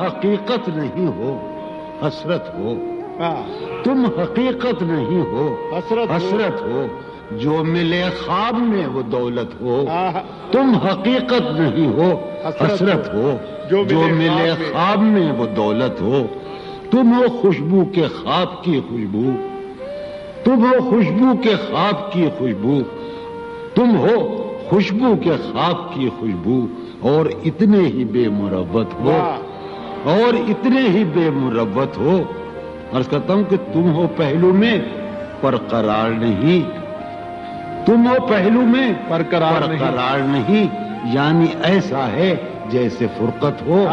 حقیقت نہیں ہو حسرت ہو، ہاں، تم حقیقت نہیں ہو حسرت حسرت ہو، جو ملے خواب میں وہ دولت ہو، ہاں، تم حقیقت نہیں ہو حسرت ہو، جو ملے خواب میں وہ دولت ہو، تم ہو خوشبو کے خواب کی خوشبو، تم ہو خوشبو کے خواب کی خوشبو، تم ہو خوشبو کے خواب کی خوشبو، اور اتنے ہی بے مروت ہو، اور اتنے ہی بے مروت ہو۔ عرض کرتا ہوں کہ تم ہو پہلو میں پر قرار نہیں، تم ہو پہلو میں پر قرار نہیں، یعنی ایسا ہے جیسے فرقت ہو،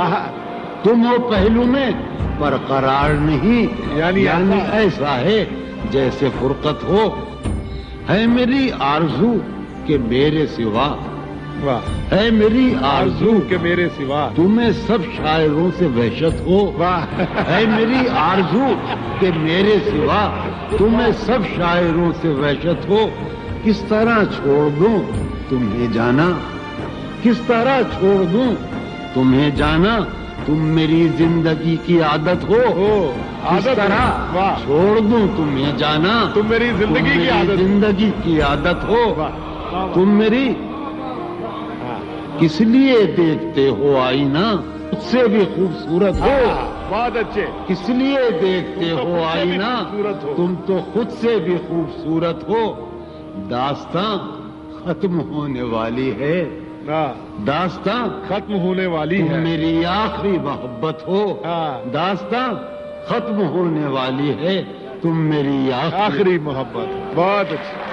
تم ہو پہلو میں پر قرار نہیں، یعنی ایسا ہے جیسے فرقت ہو، ہے میری آرزو کہ میرے سوا، ہے میری آرزو کہ میرے سوا تمہیں سب شاعروں سے وحشت ہو، ہے میری آرزو کہ میرے سوا تمہیں سب شاعروں سے وحشت ہو، کس طرح چھوڑ دوں تمہیں جانا، کس طرح چھوڑ دوں تمہیں جانا، تم میری زندگی کی عادت ہو، کس طرح چھوڑ دوں تمہیں جانا، تم میری زندگی کی عادت ہو، تم میری کس لیے دیکھتے ہو آئینہ مجھ سے بھی خوبصورت ہو، بہت اچھے، کس لیے دیکھتے ہو آئینہ تم تو خود سے بھی خوبصورت ہو، داستاں ختم ہونے والی ہے، داستاں ختم ہونے والی تم ہے، میری آخری محبت ہو، داستاں ختم ہونے والی ہے، تم میری آخری محبت، بہت اچھی۔